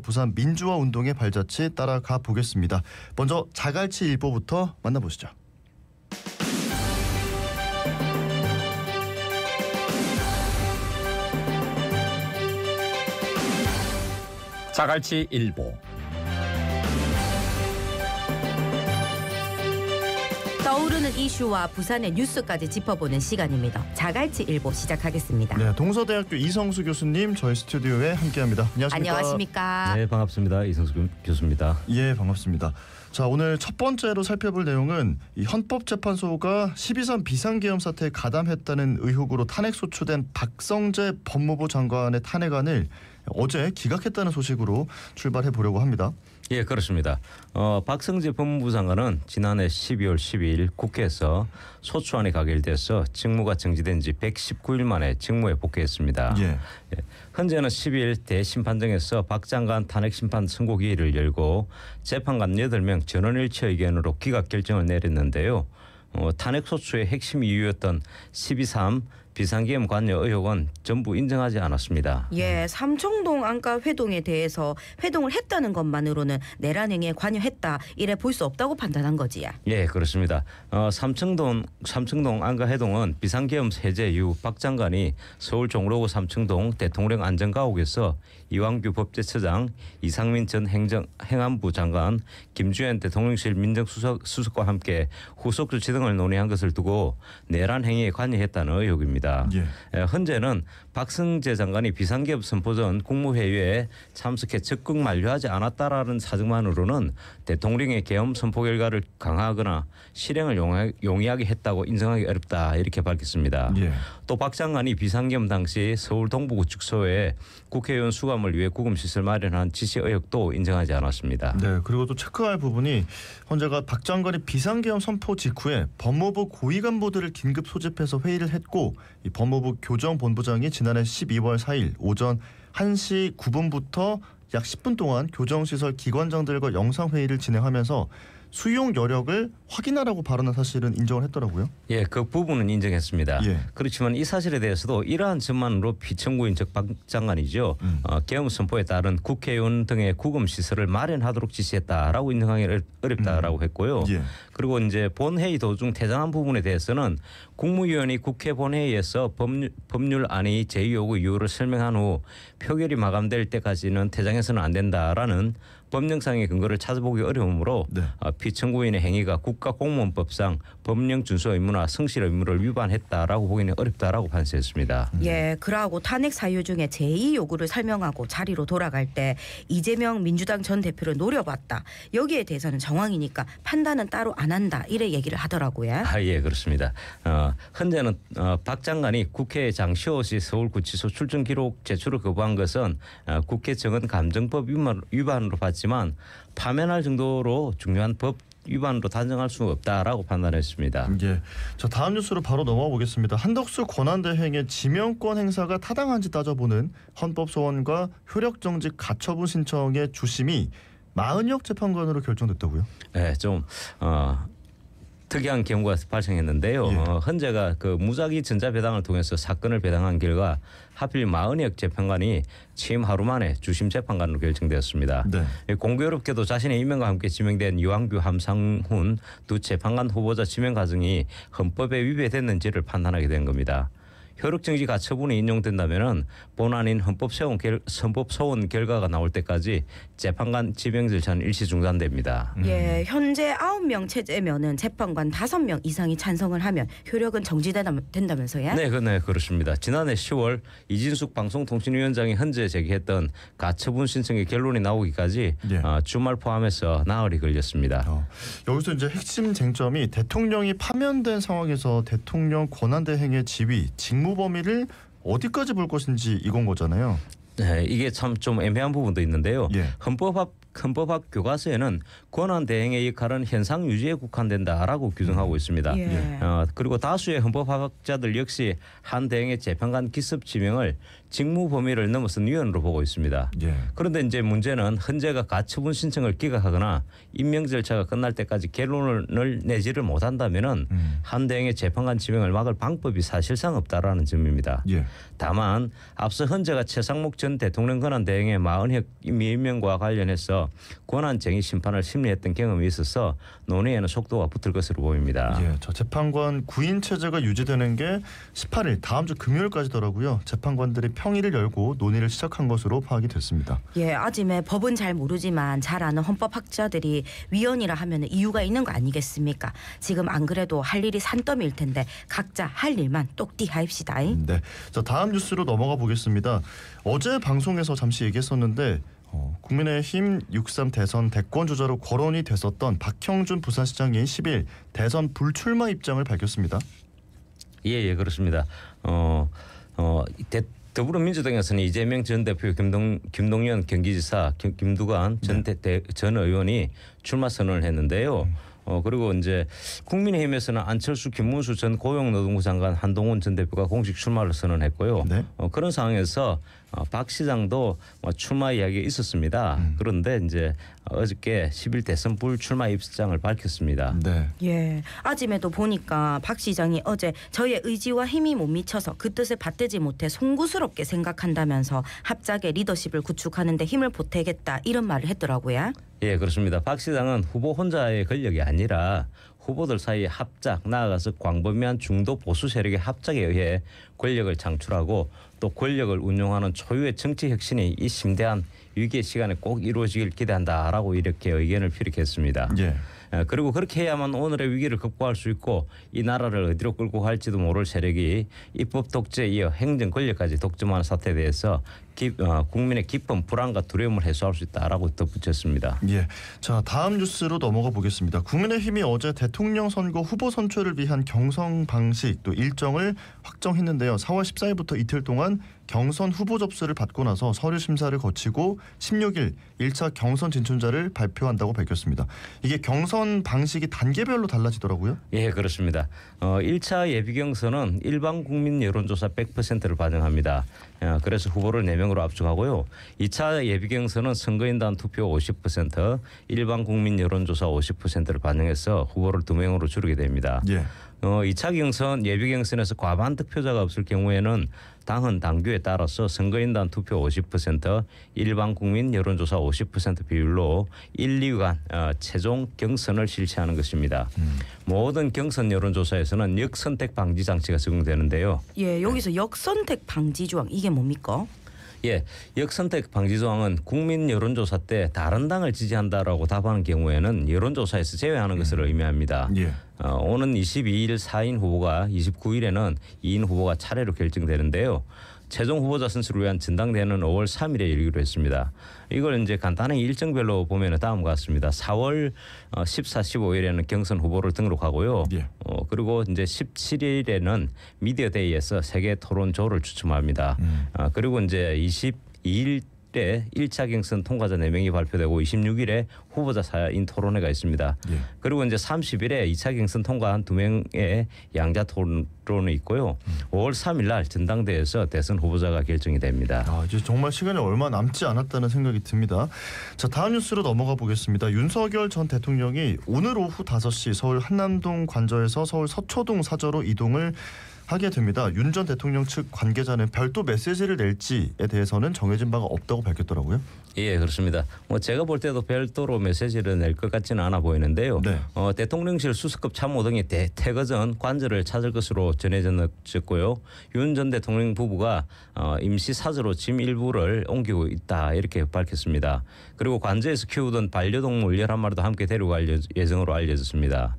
부산 민주화 운동의 발자취 따라가 보겠습니다. 먼저 자갈치 일보부터 만나보시죠. 자갈치 일보. 떠오르는 이슈와 부산의 뉴스까지 짚어보는 시간입니다. 자갈치 일보 시작하겠습니다. 네, 동서대학교 이성수 교수님 저희 스튜디오에 함께합니다. 안녕하십니까? 안녕하십니까? 네, 반갑습니다. 이성수 교수입니다. 예, 반갑습니다. 자, 오늘 첫 번째로 살펴볼 내용은 이 헌법재판소가 12.3 비상계엄 사태에 가담했다는 의혹으로 탄핵 소추된 박성재 법무부 장관의 탄핵안을 어제 기각했다는 소식으로 출발해 보려고 합니다. 예, 그렇습니다. 박성재 법무부 장관은 지난해 12월 12일 국회에서 소추안이 가결돼서 직무가 정지된 지 119일 만에 직무에 복귀했습니다. 예. 현재는 12일 대심판정에서 박 장관 탄핵 심판 선고 기일을 열고 재판관 8명 전원일치 의견으로 기각 결정을 내렸는데요. 탄핵 소추의 핵심 이유였던 12.3 비상계엄 관여 의혹은 전부 인정하지 않았습니다. 예, 삼청동 안가 회동에 대해서 회동을 했다는 것만으로는 내란 행위에 관여했다 이래 볼 수 없다고 판단한 거지요. 예, 그렇습니다. 삼청동 안가 회동은 비상계엄 해제 이후 박 장관이 서울 종로구 삼청동 대통령 안전가옥에서 이완규 법제처장, 이상민 전 행안부 장관, 김주현 대통령실 민정수석과 함께 후속 조치 등을 논의한 것을 두고 내란 행위에 관여했다는 의혹입니다. 예. 현재는 박성재 장관이 비상계엄 선포 전 국무회의에 참석해 적극 만류하지 않았다라는 사정만으로는 대통령의 계엄 선포 결과를 강화하거나 실행을 용이하게 했다고 인정하기 어렵다 이렇게 밝혔습니다. 예. 또 박 장관이 비상계엄 당시 서울 동부구축소에 국회의원 수감을 위해 구금시설 마련한 지시 의혹도 인정하지 않았습니다. 네, 그리고 또 체크할 부분이 현재가 박 장관이 비상계엄 선포 직후에 법무부 고위 간부들을 긴급 소집해서 회의를 했고 이 법무부 교정본부장이 지난해 12월 4일 오전 1시 9분부터 약 10분 동안 교정시설 기관장들과 영상회의를 진행하면서 수용 여력을 확인하라고 발언한 사실은 인정을 했더라고요. 예, 그 부분은 인정했습니다. 예. 그렇지만 이 사실에 대해서도 이러한 점만으로 피청구인 즉 박 장관이죠. 계엄 선포에 따른 국회의원 등의 구금 시설을 마련하도록 지시했다라고 인정하기 어렵다라고 했고요. 예. 그리고 이제 본회의 도중 퇴장한 부분에 대해서는 국무위원이 국회 본회의에서 법률안이 제2요구 이유를 설명한 후 표결이 마감될 때까지는 퇴장해서는 안 된다라는 법령상의 근거를 찾아보기 어려우므로 네. 피청구인의 행위가 국가공무원법상 법령 준수 의무나 성실 의무를 위반했다라고 보기는 어렵다라고 판시했습니다. 예, 그러고 탄핵 사유 중에 제2 요구를 설명하고 자리로 돌아갈 때 이재명 민주당 전 대표를 노려봤다. 여기에 대해서는 정황이니까 판단은 따로 안 한다. 이래 얘기를 하더라고요. 예, 그렇습니다. 현재는 박 장관이 국회 장시호 씨 서울구치소 출정 기록 제출을 거부한 것은 국회 정은 감정법 위반으로 봤지만 파면할 정도로 중요한 법 위반으로 단정할 수 없다라고 판단했습니다. 예. 자, 다음 뉴스로 바로 넘어가 보겠습니다. 한덕수 권한대행의 지명권 행사가 타당한지 따져보는 헌법소원과 효력정지 가처분 신청의 주심이 40여 재판관으로 결정됐다고요? 네, 좀 특이한 경우가 발생했는데요. 예. 헌재가 그 무작위 전자배당을 통해서 사건을 배당한 결과 하필 40여 재판관이 취임 하루 만에 주심 재판관으로 결정되었습니다. 네. 공교롭게도 자신의 임명과 함께 지명된 이완규, 함상훈 두 재판관 후보자 지명 과정이 헌법에 위배됐는지를 판단하게 된 겁니다. 효력정지 가처분이 인용된다면은 본안인 헌법소원 결과가 나올 때까지 재판관 지명 절차는 일시 중단됩니다. 예, 현재 9명 체제면은 재판관 5명 이상이 찬성을 하면 효력은 정지된다면서요? 네, 그렇습니다. 지난해 10월 이진숙 방송통신위원장이 헌재에 제기했던 가처분 신청의 결론이 나오기까지 예. 주말 포함해서 나흘이 걸렸습니다. 여기서 이제 핵심 쟁점이 대통령이 파면된 상황에서 대통령 권한대행의 지위, 직무 범위를 어디까지 볼 것인지 이건 거잖아요. 네, 이게 참 좀 애매한 부분도 있는데요. 예. 헌법학 교과서에는 권한 대행의 역할은 현상 유지에 국한된다라고 규정하고 있습니다. 예. 그리고 다수의 헌법학자들 역시 한 대행의 재판관 기습 지명을 직무 범위를 넘어선 위헌으로 보고 있습니다. 예. 그런데 이제 문제는 헌재가 가처분 신청을 기각하거나 임명 절차가 끝날 때까지 결론을 내지를 못한다면은 한 대행의 재판관 지명을 막을 방법이 사실상 없다라는 점입니다. 예. 다만 앞서 헌재가 최상목 전 대통령 권한 대행의 마흔혁 임명과 관련해서 권한쟁의 심판을 심리했던 경험이 있어서 논의에는 속도가 붙을 것으로 보입니다. 예, 저 재판관 구인 체제가 유지되는 게 18일 다음 주 금요일까지더라고요. 재판관들이 평일을 열고 논의를 시작한 것으로 파악이 됐습니다. 예, 아직에 법은 잘 모르지만 잘 아는 헌법학자들이 위헌이라 하면 이유가 있는 거 아니겠습니까? 지금 안 그래도 할 일이 산더미일 텐데 각자 할 일만 똑띠 하입시다. 네, 자 다음 뉴스로 넘어가 보겠습니다. 어제 방송에서 잠시 얘기했었는데 국민의힘 6.3 대선 대권 주자로 거론이 됐었던 박형준 부산시장이 10일 대선 불출마 입장을 밝혔습니다. 예, 그렇습니다. 더불어민주당에서는 이재명 전 대표, 김동연 경기지사, 김두관 전 의원이 출마 선언을 했는데요. 그리고 이제 국민의힘에서는 안철수, 김문수 전 고용노동부 장관, 한동훈 전 대표가 공식 출마를 선언했고요. 네. 그런 상황에서 박 시장도 출마 이야기가 있었습니다. 그런데 이제 어저께 10일 대선 불출마 입장을 밝혔습니다. 네. 예, 아침에도 보니까 박 시장이 어제 저의 의지와 힘이 못 미쳐서 그 뜻을 받들지 못해 송구스럽게 생각한다면서 합작의 리더십을 구축하는 데 힘을 보태겠다 이런 말을 했더라고요. 예, 그렇습니다. 박 시장은 후보 혼자의 권력이 아니라 후보들 사이의 합작, 나아가서 광범위한 중도 보수 세력의 합작에 의해 권력을 창출하고 또 권력을 운용하는 초유의 정치 혁신이 이 심대한 위기의 시간에 꼭 이루어지길 기대한다라고 이렇게 의견을 피력했습니다. 예. 그리고 그렇게 해야만 오늘의 위기를 극복할 수 있고 이 나라를 어디로 끌고 갈지도 모를 세력이 입법 독재에 이어 행정 권력까지 독점하는 사태에 대해서 국민의 깊은 불안과 두려움을 해소할 수 있다라고 덧붙였습니다. 예. 자, 다음 뉴스로 넘어가 보겠습니다. 국민의힘이 어제 대통령 선거 후보 선출을 위한 경선 방식 또 일정을 확정했는데요. 4월 14일부터 이틀 동안 경선 후보 접수를 받고 나서 서류 심사를 거치고 16일 1차 경선 진출자를 발표한다고 밝혔습니다. 이게 경선 방식이 단계별로 달라지더라고요. 예, 그렇습니다. 1차 예비 경선은 일반 국민 여론조사 100%를 반영합니다. 그래서 후보를 4명으로 압축하고요. 2차 예비 경선은 선거인단 투표 50%, 일반 국민 여론조사 50%를 반영해서 후보를 2명으로 줄이게 됩니다. 예. 2차 경선 예비 경선에서 과반 득표자가 없을 경우에는 당헌 당규에 따라서 선거인단 투표 50%, 일반 국민 여론조사 50% 비율로 1, 2간 최종 경선을 실시하는 것입니다. 모든 경선 여론조사에서는 역선택 방지 장치가 적용되는데요. 예, 여기서 역선택 방지 조항 이게 뭡니까? 예, 역선택 방지 조항은 국민 여론조사 때 다른 당을 지지한다라고 답하는 경우에는 여론조사에서 제외하는 것을 의미합니다. 예. 오는 22일 4인 후보가 29일에는 2인 후보가 차례로 결정되는데요. 최종 후보자 선출을 위한 전당대회는 5월 3일에 열기로 했습니다. 이걸 이제 간단히 일정별로 보면 다음과 같습니다. 4월 14, 15일에는 경선 후보를 등록하고요. 예. 그리고 이제 17일에는 미디어 데이에서 세계 토론조를 추첨합니다. 그리고 이제 22일 때 1차 경선 통과자 4명이 발표되고 26일에 후보자 사인 토론회가 있습니다. 예. 그리고 이제 30일에 2차 경선 통과한 2명의 양자 토론이 있고요. 5월 3일 날 전당대회에서 대선 후보자가 결정이 됩니다. 이제 정말 시간이 얼마 남지 않았다는 생각이 듭니다. 자, 다음 뉴스로 넘어가 보겠습니다. 윤석열 전 대통령이 오늘 오후 5시 서울 한남동 관저에서 서울 서초동 사저로 이동을 하게 됩니다. 윤 전 대통령 측 관계자는 별도 메시지를 낼지에 대해서는 정해진 바가 없다고 밝혔더라고요. 예, 그렇습니다. 제가 볼 때도 별도로 메시지를 낼 것 같지는 않아 보이는데요. 네. 대통령실 수석급 참모 등이 퇴거 전 관저를 찾을 것으로 전해졌고요. 윤 전 대통령 부부가 임시 사저로 짐 일부를 옮기고 있다 이렇게 밝혔습니다. 그리고 관저에서 키우던 반려동물 11마리도 함께 데려갈 예정으로 알려졌습니다.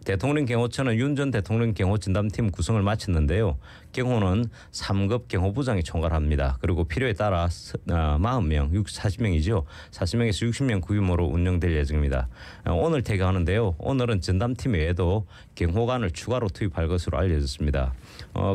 대통령 경호처는 윤 전 대통령 경호 진담팀 구성을 마쳤는데요. 경호는 3급 경호부장이 총괄합니다. 그리고 필요에 따라 40명, 40명이죠. 40명에서 60명 규모로 운영될 예정입니다. 오늘 퇴거하는데요. 오늘은 전담팀 외에도 경호관을 추가로 투입할 것으로 알려졌습니다.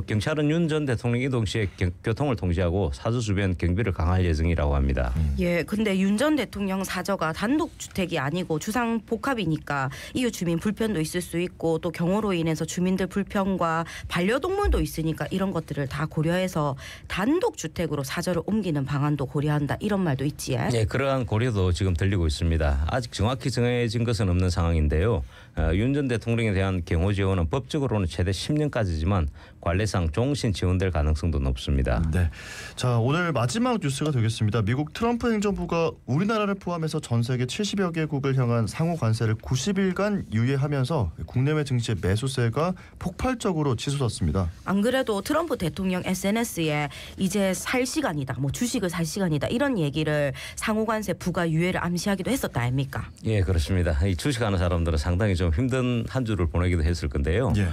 경찰은 윤 전 대통령 이동 시에 교통을 통제하고 사저 주변 경비를 강화할 예정이라고 합니다. 예, 근데 윤 전 대통령 사저가 단독 주택이 아니고 주상 복합이니까 이웃 주민 불편도 있을 수 수도 있고 또 경호로 인해서 주민들 불편과 반려동물도 있으니까 이런 것들을 다 고려해서 단독 주택으로 사저를 옮기는 방안도 고려한다 이런 말도 있지. 네, 그러한 고려도 지금 들리고 있습니다. 아직 정확히 정해진 것은 없는 상황인데요. 윤 전 대통령에 대한 경호 지원은 법적으로는 최대 10년까지지만 관례상 종신 지원될 가능성도 높습니다. 네. 자, 오늘 마지막 뉴스가 되겠습니다. 미국 트럼프 행정부가 우리나라를 포함해서 전 세계 70여 개국을 향한 상호 관세를 90일간 유예하면서 국내외 증시의 매수세가 폭발적으로 치솟았습니다. 안 그래도 트럼프 대통령 SNS에 이제 살 시간이다, 뭐 주식을 살 시간이다 이런 얘기를 상호관세 부과 유예를 암시하기도 했었다 아닙니까? 예, 그렇습니다. 이 주식하는 사람들은 상당히 좀 힘든 한 주를 보내기도 했을 건데요. 예.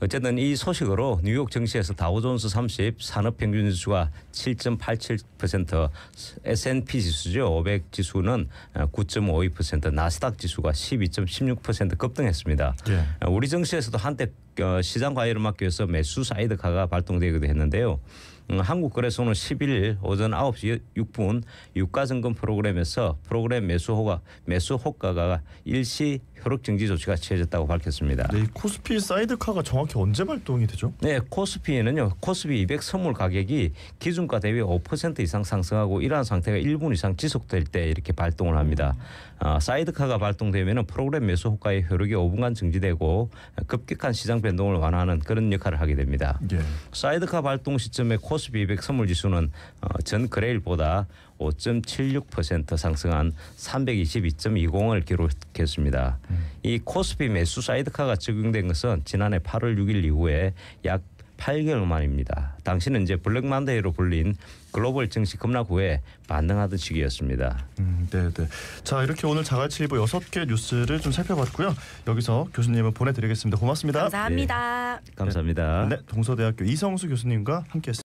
어쨌든 이 소식으로 뉴욕 증시에서 다우존스 30 산업평균지수가 7.87%, S&P 지수죠 500 지수는 9.52%, 나스닥 지수가 12.16% 급등했습니다. 예. 우리 증시에서도 한때 시장 과열을 막기 위해서 매수 사이드카가 발동되기도 했는데요. 한국거래소는 11일 오전 9시 6분 유가증금 프로그램에서 프로그램 매수 호가가 일시 효력 정지 조치가 취해졌다고 밝혔습니다. 네, 이 코스피 사이드카가 정확히 언제 발동이 되죠? 네, 코스피에는요. 코스피 200 선물 가격이 기준가 대비 5% 이상 상승하고 이러한 상태가 1분 이상 지속될 때 이렇게 발동을 합니다. 사이드카가 발동되면은 프로그램 매수 호가의 효력이 5분간 정지되고 급격한 시장 변동을 완화하는 그런 역할을 하게 됩니다. 예. 사이드카 발동 시점에 코스피 200 선물 지수는 전 거래일보다 5.76% 상승한 322.20을 기록했습니다. 이 코스피 매수 사이드카가 적용된 것은 지난해 8월 6일 이후에 약 8개월 만입니다. 당시는 이제 블랙 만데이로 불린 글로벌 증시 급락 후에 반등하던 시기였습니다. 네. 자, 이렇게 오늘 자갈치일보 6개 뉴스를 좀 살펴봤고요. 여기서 교수님을 보내드리겠습니다. 고맙습니다. 감사합니다. 감사합니다. 네, 동서대학교 이성수 교수님과 함께했습니다.